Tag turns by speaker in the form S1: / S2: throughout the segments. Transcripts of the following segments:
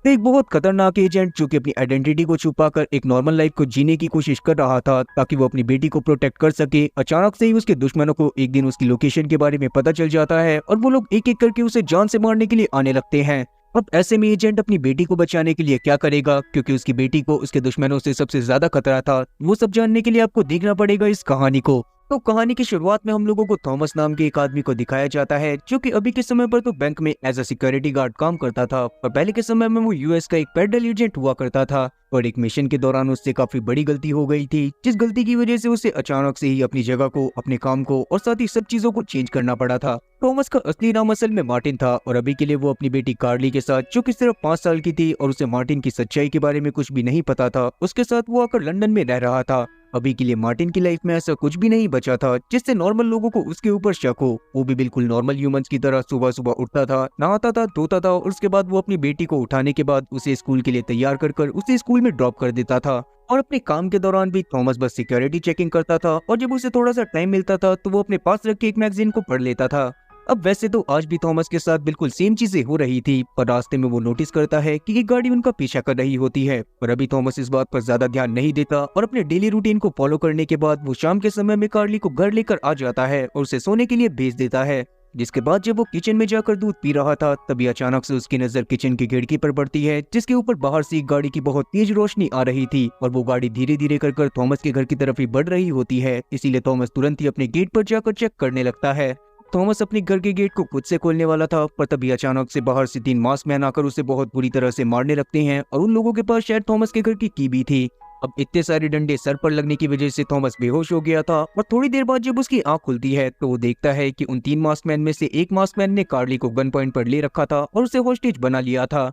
S1: एक बहुत खतरनाक एजेंट जो कि अपनी आइडेंटिटी को छुपाकर एक नॉर्मल लाइफ को जीने की कोशिश कर रहा था ताकि वो अपनी बेटी को प्रोटेक्ट कर सके। अचानक से ही उसके दुश्मनों को एक दिन उसकी लोकेशन के बारे में पता चल जाता है और वो लोग एक एक करके उसे जान से मारने के लिए आने लगते हैं। अब ऐसे में एजेंट अपनी बेटी को बचाने के लिए क्या करेगा, क्योंकि उसकी बेटी को उसके दुश्मनों से सबसे ज्यादा खतरा था। वो सब जानने के लिए आपको देखना पड़ेगा इस कहानी को। तो कहानी की शुरुआत में हम लोगों को थॉमस नाम के एक आदमी को दिखाया जाता है जो कि अभी के समय पर तो बैंक में एज अ सिक्योरिटी गार्ड काम करता था, और पहले के समय में वो यूएस का एक फेडरल एजेंट हुआ करता था। और एक मिशन के दौरान उससे काफी बड़ी गलती हो गई थी, जिस गलती की वजह से उसे अचानक से ही अपनी जगह को, अपने काम को और साथ ही सब चीजों को चेंज करना पड़ा था। थॉमस का असली नाम असल में मार्टिन था, और अभी के लिए वो अपनी बेटी कार्ली के साथ, जो कि सिर्फ 5 साल की थी और उसे मार्टिन की सच्चाई के बारे में कुछ भी नहीं पता था, उसके साथ वो आकर लंदन में रह रहा था। अभी के लिए मार्टिन की लाइफ में ऐसा कुछ भी नहीं बचा था जिससे नॉर्मल लोगों को उसके ऊपर शक हो। वो भी बिल्कुल नॉर्मल ह्यूमंस की तरह सुबह सुबह उठता था, नहाता था, धोता था, और उसके बाद वो अपनी बेटी को उठाने के बाद उसे स्कूल के लिए तैयार कर उसे स्कूल में ड्रॉप कर देता था। और अपने काम के दौरान भी थॉमस बस सिक्योरिटी चेकिंग करता था, और जब उसे थोड़ा सा टाइम मिलता था तो वो अपने पास रख के एक मैगजीन को पढ़ लेता था। अब वैसे तो आज भी थॉमस के साथ बिल्कुल सेम चीजें हो रही थी, पर रास्ते में वो नोटिस करता है कि एक गाड़ी उनका पीछा कर रही होती है। पर अभी थॉमस इस बात पर ज्यादा ध्यान नहीं देता, और अपने डेली रूटीन को फॉलो करने के बाद वो शाम के समय में कार्ली को घर लेकर आ जाता है और उसे सोने के लिए भेज देता है। जिसके बाद जब वो किचन में जाकर दूध पी रहा था, तभी अचानक से उसकी नजर किचन की खिड़की पर पड़ती है, जिसके ऊपर बाहर से एक गाड़ी की बहुत तेज रोशनी आ रही थी, और वो गाड़ी धीरे धीरे कर थॉमस के घर की तरफ ही बढ़ रही होती है। इसीलिए थॉमस तुरंत ही अपने गेट पर जाकर चेक करने लगता है। थॉमस अपने घर के गेट को खुद से खोलने वाला था, पर तभी अचानक से बाहर से 3 मास्क मैन आकर उसे बहुत बुरी तरह से मारने लगते हैं, और उन लोगों के पास शायद थॉमस के घर की भी थी। अब इतने सारे डंडे सर पर लगने की वजह से थॉमस बेहोश हो गया था, और थोड़ी देर बाद जब उसकी आंख खुलती है तो वो देखता है कि उन 3 मास्कमैन में से एक मास्कमैन ने कार्ली को गन पॉइंट पर ले रखा था और उसे होस्टेज बना लिया था।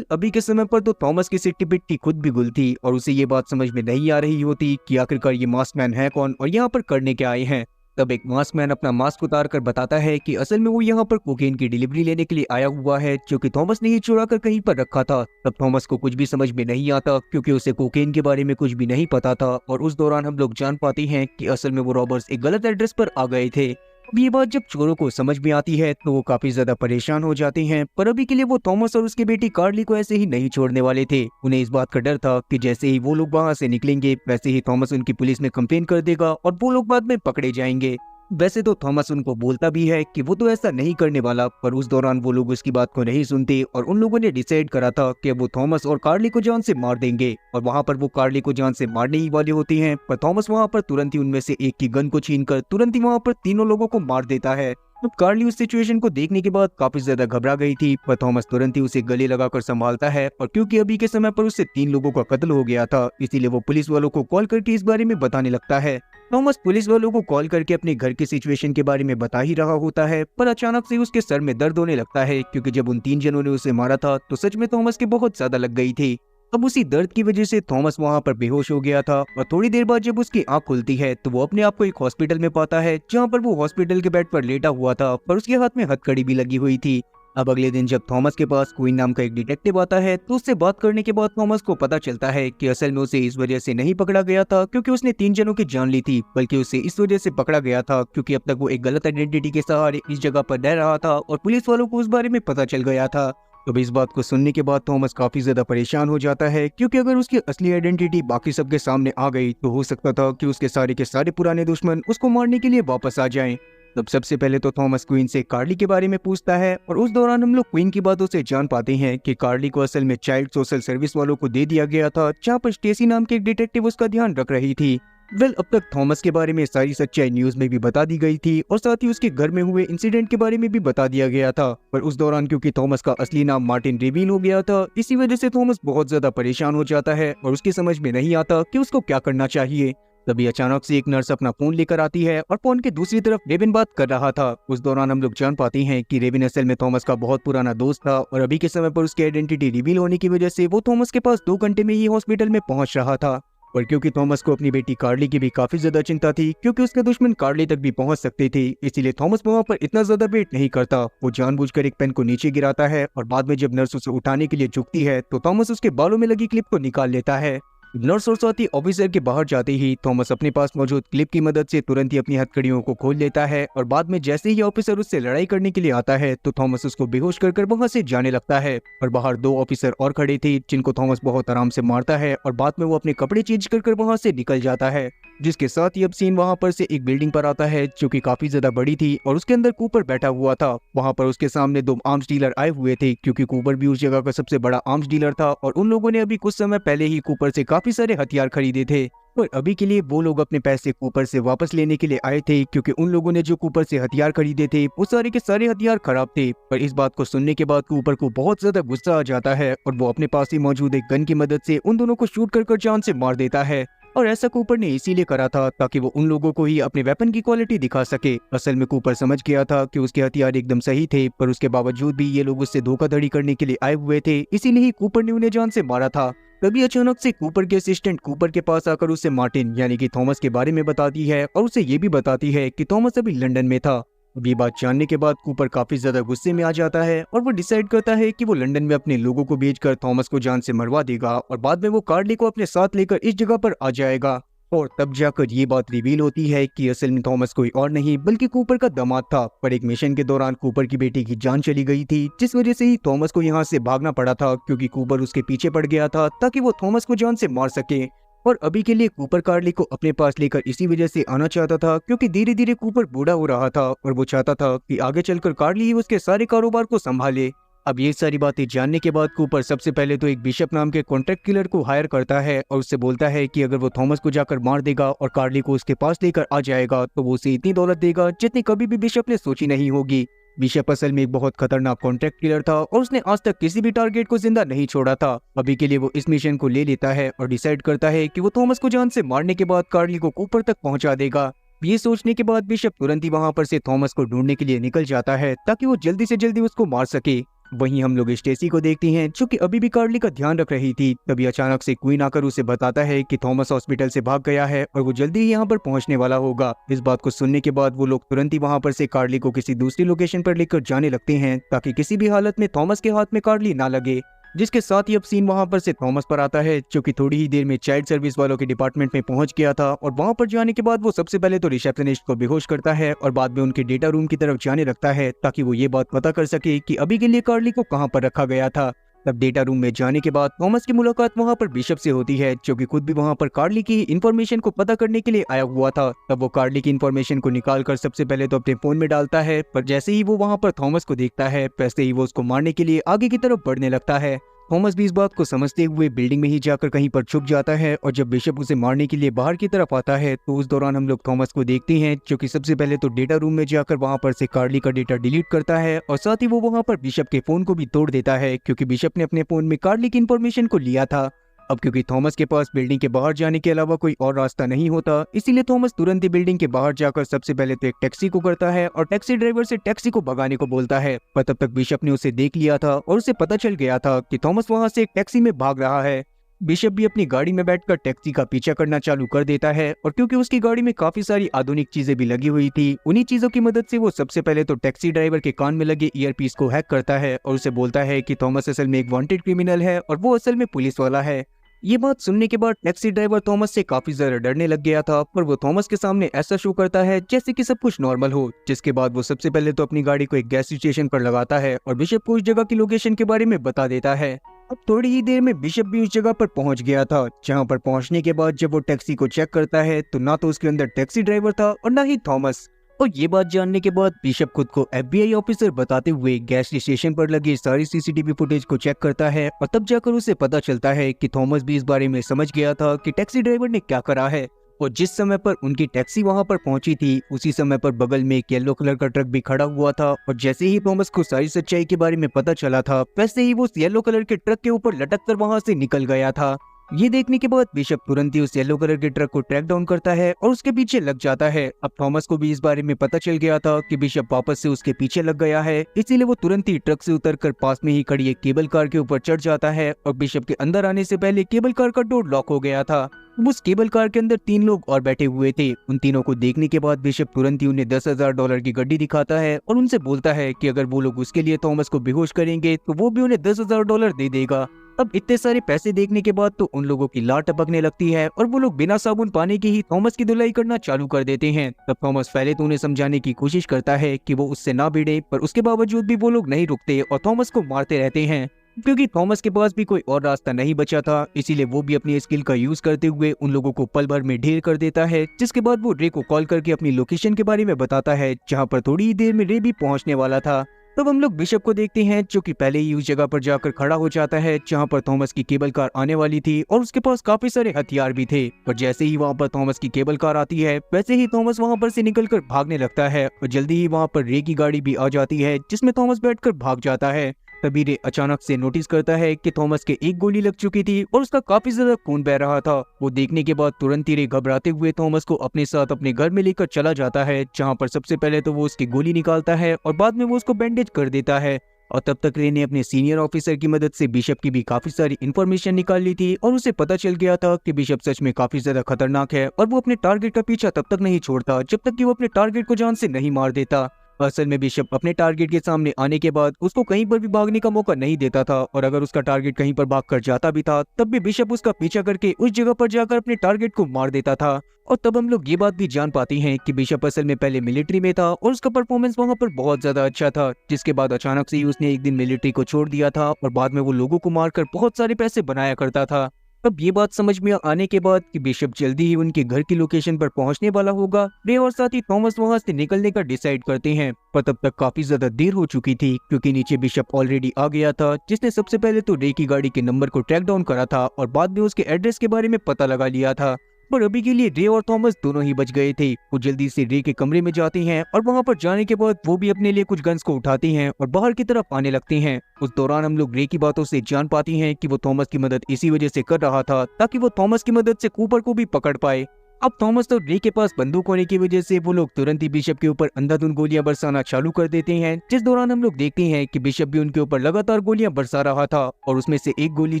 S1: अभी के समय पर तो थॉमस की सिट्टी पिट्टी खुद भी गुल थी, और उसे ये बात समझ में नहीं आ रही होती कि आखिरकार ये मास्कमैन है कौन और यहाँ पर करने क्या आए हैं। तब एक मास्कमैन अपना मास्क उतार कर बताता है कि असल में वो यहाँ पर कोकेन की डिलीवरी लेने के लिए आया हुआ है, जो कि थॉमस ने ही चुरा कर कहीं पर रखा था। तब थॉमस को कुछ भी समझ में नहीं आता, क्योंकि उसे कोकेन के बारे में कुछ भी नहीं पता था, और उस दौरान हम लोग जान पाते हैं कि असल में वो रॉबर्स एक गलत एड्रेस पर आ गए थे। अब ये बात जब चोरों को समझ में आती है तो वो काफी ज्यादा परेशान हो जाते हैं, पर अभी के लिए वो थॉमस और उसकी बेटी कार्ली को ऐसे ही नहीं छोड़ने वाले थे। उन्हें इस बात का डर था कि जैसे ही वो लोग वहां से निकलेंगे, वैसे ही थॉमस उनकी पुलिस में कंप्लेन कर देगा और वो लोग बाद में पकड़े जाएंगे। वैसे तो थॉमस उनको बोलता भी है कि वो तो ऐसा नहीं करने वाला, पर उस दौरान वो लोग उसकी बात को नहीं सुनते, और उन लोगों ने डिसाइड करा था कि वो थॉमस और कार्ली को जान से मार देंगे। और वहां पर वो कार्ली को जान से मारने ही वाले होते हैं, पर थॉमस वहां पर तुरंत ही उनमें से एक की गन को छीनकर तुरंत ही वहां पर तीनों लोगों को मार देता है। अब कार्ली उस सिचुएशन को देखने के बाद काफी ज्यादा घबरा गई थी, पर थॉमस तुरंत ही उसे गले लगाकर संभालता है, और क्योंकि अभी के समय पर उससे 3 लोगों का कत्ल हो गया था, इसीलिए वो पुलिस वालों को कॉल करके इस बारे में बताने लगता है। थॉमस पुलिस वालों को कॉल करके अपने घर की सिचुएशन के बारे में बता ही रहा होता है, पर अचानक से उसके सर में दर्द होने लगता है, क्योंकि जब उन 3 जनों ने उसे मारा था तो सच में थॉमस के बहुत ज्यादा लग गई थी। अब उसी दर्द की वजह से थॉमस वहां पर बेहोश हो गया था, और थोड़ी देर बाद जब उसकी आंख खुलती है तो वो अपने आप को एक हॉस्पिटल में पाता है, जहां पर वो हॉस्पिटल के बेड पर लेटा हुआ था, पर उसके हाथ में हथकड़ी भी लगी हुई थी। अब अगले दिन जब थॉमस के पास क्वीन नाम का एक डिटेक्टिव आता है, तो उससे बात करने के बाद थॉमस को पता चलता है कि असल में उसे इस वजह से नहीं पकड़ा गया था क्योंकि उसने 3 जनों की जान ली थी, बल्कि उसे इस वजह से पकड़ा गया था क्योंकि अब तक वो एक गलत आइडेंटिटी के सहारे इस जगह पर रह रहा था, और पुलिस वालों को उस बारे में पता चल गया था। तो इस बात को सुनने के बाद थॉमस काफी ज्यादा परेशान हो जाता है, क्योंकि अगर उसकी असली आइडेंटिटी बाकी सबके सामने आ गई तो हो सकता था कि उसके सारे के सारे पुराने दुश्मन उसको मारने के लिए वापस आ जाएं। तब सबसे पहले तो थॉमस क्वीन से कार्ली के बारे में पूछता है, और उस दौरान हम लोग क्वीन की बातों से जान पाते हैं कि कार्ली को असल में चाइल्ड सोशल सर्विस वालों को दे दिया गया था, जहाँ पर स्टेसी नाम की एक डिटेक्टिव उसका ध्यान रख रही थी। अब तक थॉमस के बारे में सारी सच्चाई न्यूज में भी बता दी गई थी, और साथ ही उसके घर में हुए इंसिडेंट के बारे में भी बता दिया गया था, पर उस दौरान क्योंकि थॉमस का असली नाम मार्टिन रिवील हो गया था, इसी वजह से थॉमस बहुत ज्यादा परेशान हो जाता है, और उसकी समझ में नहीं आता कि उसको क्या करना चाहिए। तभी अचानक से एक नर्स अपना फोन लेकर आती है, और फोन के दूसरी तरफ रेविन बात कर रहा था। उस दौरान हम लोग जान पाते हैं कि रेविन असल में थॉमस का बहुत पुराना दोस्त था, और अभी के समय पर उसकी आइडेंटिटी रिवील होने की वजह से वो थॉमस के पास 2 घंटे में ही हॉस्पिटल में पहुंच रहा था। और क्योंकि थॉमस को अपनी बेटी कार्ली की भी काफी ज्यादा चिंता थी, क्योंकि उसके दुश्मन कार्ली तक भी पहुंच सकते थे, इसीलिए थॉमस वहां पर इतना ज्यादा वेट नहीं करता। वो जानबूझकर एक पेन को नीचे गिराता है, और बाद में जब नर्स उसे उठाने के लिए झुकती है तो थॉमस उसके बालों में लगी क्लिप को निकाल लेता है। नर्स और साथी ऑफिसर के बाहर जाते ही थॉमस अपने पास मौजूद क्लिप की मदद से तुरंत ही अपनी हथकड़ियों को खोल लेता है और बाद में जैसे ही ऑफिसर उससे लड़ाई करने के लिए आता है तो थॉमस उसको बेहोश कर वहां से जाने लगता है। और बाहर दो ऑफिसर और खड़े थे जिनको थॉमस बहुत आराम से मारता है और बाद में वो अपने कपड़े चेंज कर वहां से निकल जाता है। जिसके साथ ही अब सीन वहां पर से एक बिल्डिंग पर आता है जो कि काफी ज्यादा बड़ी थी और उसके अंदर कूपर बैठा हुआ था। वहां पर उसके सामने दो आर्म्स डीलर आए हुए थे क्योंकि कूपर भी उस जगह का सबसे बड़ा आर्म्स डीलर था और उन लोगों ने अभी कुछ समय पहले ही कूपर से काफी सारे हथियार खरीदे थे। पर अभी के लिए वो लोग अपने पैसे कूपर से वापस लेने के लिए आए थे क्योंकि उन लोगों ने जो कूपर से हथियार खरीदे थे वो सारे के सारे हथियार खराब थे। पर इस बात को सुनने के बाद कूपर को बहुत ज्यादा गुस्सा आ जाता है और वो अपने पास ही मौजूद एक गन की मदद से उन दोनों को शूट कर जान से मार देता है। और ऐसा कूपर ने इसीलिए करा था ताकि वो उन लोगों को ही अपने वेपन की क्वालिटी दिखा सके। असल में कूपर समझ गया था कि उसके हथियार एकदम सही थे पर उसके बावजूद भी ये लोग उससे धोखाधड़ी करने के लिए आए हुए थे, इसीलिए ही कूपर ने उन्हें जान से मारा था। तभी अचानक से कूपर के असिस्टेंट कूपर के पास आकर उसे मार्टिन यानी कि थॉमस के बारे में बताती है और उसे ये भी बताती है कि थॉमस अभी लंदन में था। अब ये बात जानने के बाद कूपर काफी ज्यादा गुस्से में आ जाता है और वो डिसाइड करता है कि वो लंदन में अपने लोगों को भेजकर थॉमस को जान से मरवा देगा और बाद में वो कार्ली को अपने साथ लेकर इस जगह पर आ जाएगा। और तब जाकर ये बात रिवील होती है कि असल में थॉमस कोई और नहीं बल्कि कूपर का दामाद था। पर एक मिशन के दौरान कूपर की बेटी की जान चली गई थी जिस वजह से ही थॉमस को यहाँ से भागना पड़ा था क्योंकि कूपर उसके पीछे पड़ गया था ताकि वो थॉमस को जान से मार सके। और अभी के लिए कूपर कार्ली को अपने पास लेकर इसी वजह से आना चाहता था क्योंकि धीरे धीरे कूपर बूढ़ा हो रहा था और वो चाहता था कि आगे चलकर कार्ली ही उसके सारे कारोबार को संभाले। अब ये सारी बातें जानने के बाद कूपर सबसे पहले तो एक बिशप नाम के कॉन्ट्रैक्ट किलर को हायर करता है और उससे बोलता है कि अगर वो थॉमस को जाकर मार देगा और कार्ली को उसके पास लेकर आ जाएगा तो वो उसे इतनी दौलत देगा जितनी कभी भी बिशप ने सोची नहीं होगी। बिशप असल में एक बहुत खतरनाक कॉन्ट्रैक्ट किलर था और उसने आज तक किसी भी टारगेट को जिंदा नहीं छोड़ा था। अभी के लिए वो इस मिशन को ले लेता है और डिसाइड करता है कि वो थॉमस को जान से मारने के बाद कार्ली को कूपर तक पहुंचा देगा। ये सोचने के बाद बिशप तुरंत ही वहां पर से थॉमस को ढूंढने के लिए निकल जाता है ताकि वो जल्दी से जल्दी उसको मार सके। वहीं हम लोग स्टेसी को देखती हैं जो कि अभी भी कार्ली का ध्यान रख रही थी। तभी अचानक से क्वीन आकर उसे बताता है कि थॉमस हॉस्पिटल से भाग गया है और वो जल्दी ही यहाँ पर पहुंचने वाला होगा। इस बात को सुनने के बाद वो लोग तुरंत ही वहाँ पर से कार्ली को किसी दूसरी लोकेशन पर लेकर जाने लगते हैं ताकि किसी भी हालत में थॉमस के हाथ में कार्ली ना लगे। जिसके साथ ही अब सीन वहां पर से थॉमस पर आता है जो कि थोड़ी ही देर में चाइल्ड सर्विस वालों के डिपार्टमेंट में पहुंच गया था। और वहां पर जाने के बाद वो सबसे पहले तो रिसेप्शनिस्ट को बेहोश करता है और बाद में उनके डेटा रूम की तरफ जाने लगता है ताकि वो ये बात पता कर सके कि अभी के लिए कार्ली को कहां पर रखा गया था। तब डेटा रूम में जाने के बाद थॉमस की मुलाकात वहां पर बिशप से होती है जो कि खुद भी वहां पर कार्ली की इन्फॉर्मेशन को पता करने के लिए आया हुआ था। तब वो कार्ली की इन्फॉर्मेशन को निकालकर सबसे पहले तो अपने फोन में डालता है पर जैसे ही वो वहां पर थॉमस को देखता है वैसे ही वो उसको मारने के लिए आगे की तरफ बढ़ने लगता है। थॉमस भी इस बात को समझते हुए बिल्डिंग में ही जाकर कहीं पर छुप जाता है और जब बिशप उसे मारने के लिए बाहर की तरफ आता है तो उस दौरान हम लोग थॉमस को देखते हैं जो कि सबसे पहले तो डेटा रूम में जाकर वहां पर से कार्ली का डेटा डिलीट करता है और साथ ही वो वहां पर बिशप के फोन को भी तोड़ देता है क्योंकि बिशप ने अपने फोन में कार्ली की इन्फॉर्मेशन को लिया था। अब क्योंकि थॉमस के पास बिल्डिंग के बाहर जाने के अलावा कोई और रास्ता नहीं होता इसीलिए थॉमस तुरंत ही बिल्डिंग के बाहर जाकर सबसे पहले तो एक टैक्सी को करता है और टैक्सी ड्राइवर से टैक्सी को भगाने को बोलता है। पर तब तक बिशप ने उसे देख लिया था और उसे पता चल गया था कि थॉमस वहां से एक टैक्सी में भाग रहा है। बिशप भी अपनी गाड़ी में बैठकर टैक्सी का पीछा करना चालू कर देता है और क्योंकि उसकी गाड़ी में काफी सारी आधुनिक चीजें भी लगी हुई थी उन्हीं चीजों की मदद से वो सबसे पहले तो टैक्सी ड्राइवर के कान में लगे ईयरपीस को हैक करता है और उसे बोलता है कि थॉमस असल में एक वांटेड क्रिमिनल है और वो असल में पुलिस वाला है। ये बात सुनने के बाद टैक्सी ड्राइवर थॉमस से काफी ज्यादा डरने लग गया था पर वो थॉमस के सामने ऐसा शो करता है जैसे कि सब कुछ नॉर्मल हो। जिसके बाद वो सबसे पहले तो अपनी गाड़ी को एक गैस स्टेशन पर लगाता है और बिशप को उस जगह की लोकेशन के बारे में बता देता है। अब थोड़ी ही देर में बिशप भी उस जगह पर पहुंच गया था जहां पर पहुंचने के बाद जब वो टैक्सी को चेक करता है तो ना तो उसके अंदर टैक्सी ड्राइवर था और ना ही थॉमस। और ये बात जानने के बाद बिशप खुद को FBI ऑफिसर बताते हुए गैस स्टेशन पर लगी सारी CCTV फुटेज को चेक करता है और तब जाकर उसे पता चलता है कि थॉमस भी इस बारे में समझ गया था कि टैक्सी ड्राइवर ने क्या करा है। और जिस समय पर उनकी टैक्सी वहां पर पहुंची थी उसी समय पर बगल में एक येलो कलर का ट्रक भी खड़ा हुआ था और जैसे ही थॉमस को सारी सच्चाई के बारे में पता चला था वैसे ही वो येलो कलर के ट्रक के ऊपर लटक कर वहां से निकल गया था। ये देखने के बाद बिशप तुरंत ही उस येलो कलर के ट्रक को ट्रैक डाउन करता है और उसके पीछे लग जाता है। अब थॉमस को भी इस बारे में पता चल गया था कि बिशप वापस से उसके पीछे लग गया है, इसीलिए वो तुरंत ही ट्रक से उतरकर पास में ही खड़ी एक केबल कार के ऊपर चढ़ जाता है और बिशप के अंदर आने से पहले केबल कार का डोर लॉक हो गया था। उस केबल कार के अंदर 3 लोग और बैठे हुए थे। उन तीनों को देखने के बाद बिशप तुरंत ही उन्हें $10,000 की गड्डी दिखाता है और उनसे बोलता है कि अगर वो लोग उसके लिए थॉमस को बेहोश करेंगे तो वो भी उन्हें $10,000 दे देगा। अब इतने सारे पैसे देखने के बाद तो उन लोगों की लार टपकने लगती है और वो लोग बिना साबुन पानी के ही थॉमस की धुलाई करना चालू कर देते हैं। तब थॉमस पहले तो उन्हें समझाने की कोशिश करता है कि वो उससे ना भिड़े, पर उसके बावजूद भी वो लोग नहीं रुकते और थॉमस को मारते रहते हैं। क्योंकि थॉमस के पास भी कोई और रास्ता नहीं बचा था, इसीलिए वो भी अपनी स्किल का यूज करते हुए उन लोगों को पल भर में ढेर कर देता है। जिसके बाद वो रे को कॉल करके अपनी लोकेशन के बारे में बताता है, जहाँ पर थोड़ी ही देर में रे भी पहुंचने वाला था। तब हम लोग बिशप को देखते हैं, जो कि पहले ही उस जगह पर जाकर खड़ा हो जाता है जहां पर थॉमस की केबल कार आने वाली थी और उसके पास काफी सारे हथियार भी थे। पर जैसे ही वहां पर थॉमस की केबल कार आती है, वैसे ही थॉमस वहां पर से निकलकर भागने लगता है और जल्दी ही वहां पर रे की गाड़ी भी आ जाती है, जिसमें थॉमस बैठकर भाग जाता है। तभी रे अचानक से नोटिस करता है कि थॉमस के एक गोली लग चुकी थी और उसका काफी ज्यादा खून बह रहा था। वो देखने के बाद तुरंत ही रे घबराते हुए थॉमस को अपने साथ अपने घर में लेकर चला जाता है, जहां पर सबसे पहले तो वो उसकी गोली निकालता है और बाद में वो उसको बैंडेज कर देता है। और तब तक रे ने अपने सीनियर ऑफिसर की मदद से बिशप की भी काफी सारी इन्फॉर्मेशन निकाल ली थी और उसे पता चल गया था कि बिशप सच में काफी ज्यादा खतरनाक है और वो अपने टारगेट का पीछा तब तक नहीं छोड़ता जब तक कि वो अपने टारगेट को जान से नहीं मार देता। असल में बिशप अपने टारगेट के सामने आने के बाद उसको कहीं पर भी भागने का मौका नहीं देता था, और अगर उसका टारगेट कहीं पर भाग कर जाता भी था तब भी बिशप उसका पीछा करके उस जगह पर जाकर अपने टारगेट को मार देता था। और तब हम लोग ये बात भी जान पाते हैं कि बिशप असल में पहले मिलिट्री में था और उसका परफॉर्मेंस वहाँ पर बहुत ज्यादा अच्छा था, जिसके बाद अचानक से ही उसने एक दिन मिलिट्री को छोड़ दिया था और बाद में वो लोगों को मारकर बहुत सारे पैसे बनाया करता था। अब ये बात समझ में आने के बाद कि बिशप जल्दी ही उनके घर की लोकेशन पर पहुंचने वाला होगा, रे और साथ ही थॉमस वहां से निकलने का डिसाइड करते हैं। पर तब तक काफी ज्यादा देर हो चुकी थी, क्योंकि नीचे बिशप ऑलरेडी आ गया था, जिसने सबसे पहले तो रे की गाड़ी के नंबर को ट्रैक डाउन करा था और बाद में उसके एड्रेस के बारे में पता लगा लिया था। पर अभी के लिए रे और थॉमस दोनों ही बच गए थे। वो जल्दी से रे के कमरे में जाते हैं और वहां पर जाने के बाद वो भी अपने लिए कुछ गन्स को उठाते हैं और बाहर की तरफ आने लगते हैं। उस दौरान हम लोग रे की बातों से जान पाते हैं कि वो थॉमस की मदद इसी वजह से कर रहा था ताकि वो थॉमस की मदद से कूपर को भी पकड़ पाए। अब थॉमस तो रे के पास बंदूक होने की वजह से वो लोग तुरंत ही बिशप के ऊपर अंधाधुंध गोलियां बरसाना चालू कर देते हैं, जिस दौरान हम लोग देखते हैं कि बिशप भी उनके ऊपर लगातार गोलियां बरसा रहा था और उसमें से एक गोली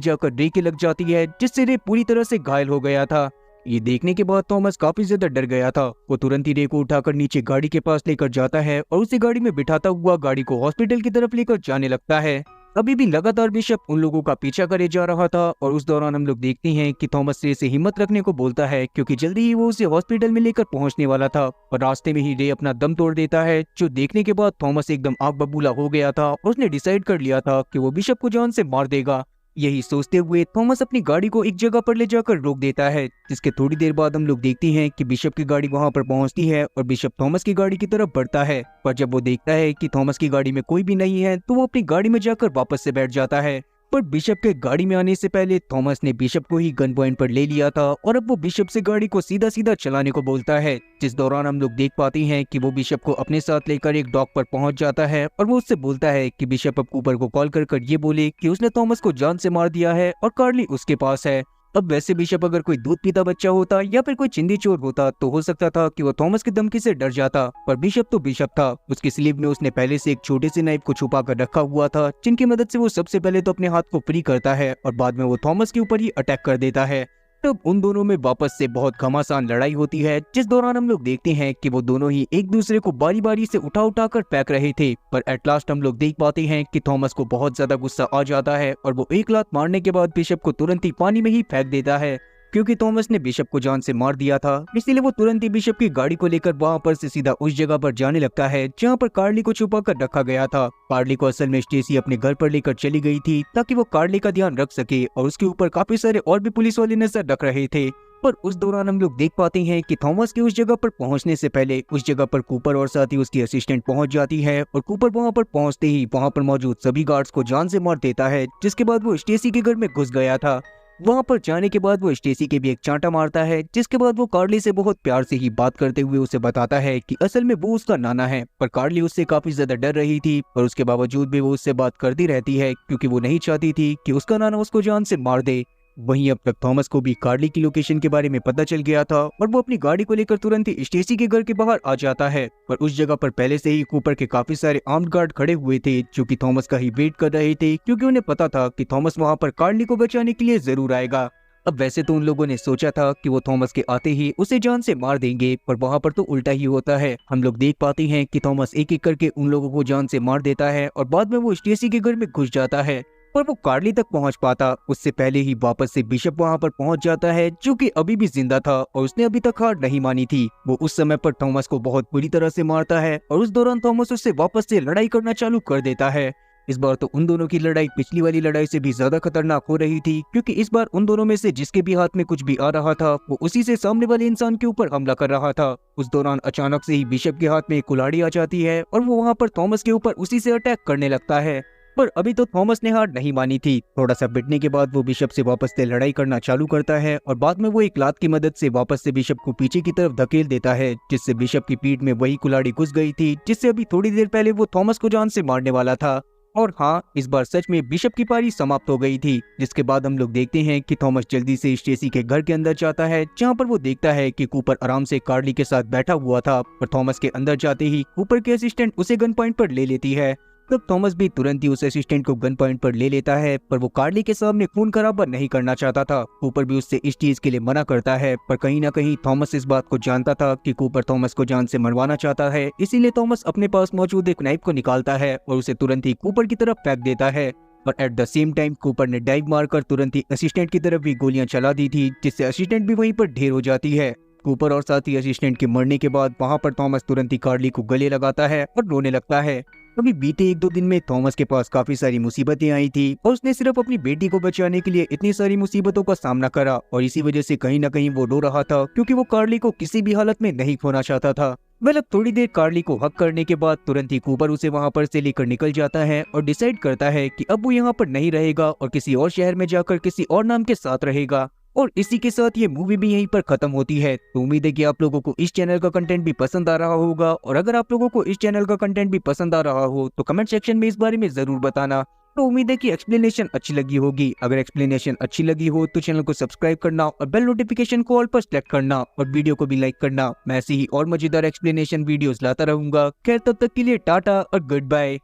S1: जाकर रे के लग जाती है, जिससे रे पूरी तरह से घायल हो गया था। ये देखने के बाद थॉमस काफी ज्यादा डर गया था। वो तुरंत ही रे को उठाकर नीचे गाड़ी के पास लेकर जाता है और उसे गाड़ी में बिठाता हुआ गाड़ी को हॉस्पिटल की तरफ लेकर जाने लगता है। अभी भी लगातार बिशप उन लोगों का पीछा करे जा रहा था और उस दौरान हम लोग देखते हैं कि थॉमस रे से हिम्मत रखने को बोलता है, क्योंकि जल्दी ही वो उसे हॉस्पिटल में लेकर पहुंचने वाला था। और रास्ते में ही रे अपना दम तोड़ देता है, जो देखने के बाद थॉमस एकदम आग बबूला हो गया था और उसने डिसाइड कर लिया था कि वो बिशप को जान से मार देगा। यही सोचते हुए थॉमस अपनी गाड़ी को एक जगह पर ले जाकर रोक देता है, जिसके थोड़ी देर बाद हम लोग देखते हैं कि बिशप की गाड़ी वहां पर पहुंचती है और बिशप थॉमस की गाड़ी की तरफ बढ़ता है। पर जब वो देखता है कि थॉमस की गाड़ी में कोई भी नहीं है तो वो अपनी गाड़ी में जाकर वापस से बैठ जाता है। पर बिशप के गाड़ी में आने से पहले थॉमस ने बिशप को ही गन पॉइंट पर ले लिया था और अब वो बिशप से गाड़ी को सीधा सीधा चलाने को बोलता है, जिस दौरान हम लोग देख पाते हैं कि वो बिशप को अपने साथ लेकर एक डॉक पर पहुंच जाता है और वो उससे बोलता है कि बिशप अब कूपर को कॉल कर ये बोले कि उसने थॉमस को जान से मार दिया है और कार्ली उसके पास है। अब वैसे बिशप अगर कोई दूध पीता बच्चा होता या फिर कोई चिंदी चोर होता तो हो सकता था कि वो थॉमस की धमकी से डर जाता, पर बिशप तो बिशप था। उसकी स्लीव में उसने पहले से एक छोटे से नाइफ को छुपा कर रखा हुआ था, जिनकी मदद से वो सबसे पहले तो अपने हाथ को फ्री करता है और बाद में वो थॉमस के ऊपर ही अटैक कर देता है। तब उन दोनों में वापस से बहुत घमासान लड़ाई होती है, जिस दौरान हम लोग देखते हैं कि वो दोनों ही एक दूसरे को बारी बारी से उठा उठा कर फेंक रहे थे। पर एट लास्ट हम लोग देख पाते हैं कि थॉमस को बहुत ज्यादा गुस्सा आ जाता है और वो एक लात मारने के बाद बिशप को तुरंत ही पानी में ही फेंक देता है। क्योंकि थॉमस ने बिशप को जान से मार दिया था, इसलिए वो तुरंत ही बिशप की गाड़ी को लेकर वहां पर से सीधा उस जगह पर जाने लगता है जहां पर कार्ली को छुपा कर रखा गया था। कार्ली को असल में स्टेसी अपने घर पर लेकर चली गई थी ताकि वो कार्ली का ध्यान रख सके और उसके ऊपर काफी सारे और भी पुलिस वाले नजर रख रहे थे। पर उस दौरान हम लोग देख पाते हैं कि थॉमस के उस जगह पर पहुंचने से पहले उस जगह पर कूपर और साथ ही उसकी असिस्टेंट पहुंच जाती है और कूपर वहां पर पहुंचते ही वहां पर मौजूद सभी गार्ड्स को जान से मार देता है, जिसके बाद वो स्टेसी के घर में घुस गया था। वहां पर जाने के बाद वो स्टेसी के भी एक चांटा मारता है, जिसके बाद वो कार्ली से बहुत प्यार से ही बात करते हुए उसे बताता है कि असल में वो उसका नाना है। पर कार्ली उससे काफी ज्यादा डर रही थी, पर उसके बावजूद भी वो उससे बात करती रहती है क्योंकि वो नहीं चाहती थी कि उसका नाना उसको जान से मार दे। वहीं अब तक थॉमस को भी कार्ली की लोकेशन के बारे में पता चल गया था और वो अपनी गाड़ी को लेकर तुरंत ही स्टेसी के घर के बाहर आ जाता है। पर उस जगह पर पहले से ही कूपर के काफी सारे आर्म्ड गार्ड खड़े हुए थे, जो कि थॉमस का ही वेट कर रहे थे, क्योंकि उन्हें पता था कि थॉमस वहां पर कार्ली को बचाने के लिए जरूर आएगा। अब वैसे तो उन लोगों ने सोचा था कि वो थॉमस के आते ही उसे जान से मार देंगे, पर वहां पर तो उल्टा ही होता है। हम लोग देख पाते हैं कि थॉमस एक एक करके उन लोगों को जान से मार देता है और बाद में वो स्टेसी के घर में घुस जाता है। पर वो कार्ली तक पहुंच पाता उससे पहले ही वापस से बिशप वहां पर पहुंच जाता है, जो कि अभी भी जिंदा था और उसने अभी तक हार नहीं मानी थी। वो उस समय पर थॉमस को बहुत बुरी तरह से मारता है और उस दौरान थॉमस उससे वापस से लड़ाई करना चालू कर देता है। इस बार तो उन दोनों की लड़ाई पिछली वाली लड़ाई से भी ज्यादा खतरनाक हो रही थी, क्योंकि इस बार उन दोनों में से जिसके भी हाथ में कुछ भी आ रहा था वो उसी से सामने वाले इंसान के ऊपर हमला कर रहा था। उस दौरान अचानक से ही बिशप के हाथ में एक कुल्हाड़ी आ जाती है और वो वहां पर थॉमस के ऊपर उसी से अटैक करने लगता है। पर अभी तो थॉमस ने हार नहीं मानी थी। थोड़ा सा पिटने के बाद वो बिशप से वापस से लड़ाई करना चालू करता है और बाद में वो एक लात की मदद से वापस से बिशप को पीछे की तरफ धकेल देता है, जिससे बिशप की पीठ में वही कुल्हाड़ी घुस गई थी जिससे अभी थोड़ी देर पहले वो थॉमस को जान से मारने वाला था। और हाँ, इस बार सच में बिशप की पारी समाप्त हो गई थी, जिसके बाद हम लोग देखते हैं कि थॉमस जल्दी से स्टेसी के घर के अंदर जाता है, जहाँ पर वो देखता है कि कूपर आराम से कार्ली के साथ बैठा हुआ था। और थॉमस के अंदर जाते ही कूपर के असिस्टेंट उसे गन पॉइंट पर ले लेती है। तब थॉमस भी तुरंत ही उस असिस्टेंट को गन पॉइंट पर ले लेता है, पर वो कार्ली के सामने खून खराबा नहीं करना चाहता था। कूपर भी उससे इस चीज के लिए मना करता है, पर कहीं ना कहीं थॉमस इस बात को जानता था कि कूपर थॉमस को जान से मरवाना चाहता है, इसीलिए थॉमस अपने पास मौजूद एक नाइफ को निकालता है और उसे तुरंत ही कूपर की तरफ फेंक देता है। और at the same time Cooper ने डाइव मारकर तुरंत ही असिस्टेंट की तरफ भी गोलियां चला दी थी, जिससे असिस्टेंट भी वहीं पर ढेर हो जाती है। कूपर और साथ ही असिस्टेंट के मरने के बाद वहां पर थॉमस तुरंत ही कार्ली को गले लगाता है और रोने लगता है। अभी बीते 1-2 दिन में थॉमस के पास काफी सारी मुसीबतें आई थी और उसने सिर्फ अपनी बेटी को बचाने के लिए इतनी सारी मुसीबतों का सामना करा, और इसी वजह से कहीं ना कहीं वो रो रहा था, क्योंकि वो कार्ली को किसी भी हालत में नहीं खोना चाहता था। अब थोड़ी देर कार्ली को हक करने के बाद तुरंत ही कूपर उसे वहां पर से लेकर निकल जाता है और डिसाइड करता है कि अब वो यहाँ पर नहीं रहेगा और किसी और शहर में जाकर किसी और नाम के साथ रहेगा। और इसी के साथ ये मूवी भी यहीं पर खत्म होती है। तो उम्मीद है कि आप लोगों को इस चैनल का कंटेंट भी पसंद आ रहा होगा, और अगर आप लोगों को इस चैनल का कंटेंट भी पसंद आ रहा हो तो कमेंट सेक्शन में इस बारे में जरूर बताना। तो उम्मीद है कि एक्सप्लेनेशन अच्छी लगी होगी। अगर एक्सप्लेनेशन अच्छी लगी हो तो चैनल को सब्सक्राइब करना और बेल नोटिफिकेशन को ऑल पर सेलेक्ट करना और वीडियो को भी लाइक करना। मैं ऐसे ही और मजेदार एक्सप्लेनेशन वीडियोस लाता रहूंगा। खैर, तब तक के लिए टाटा और गुड बाय।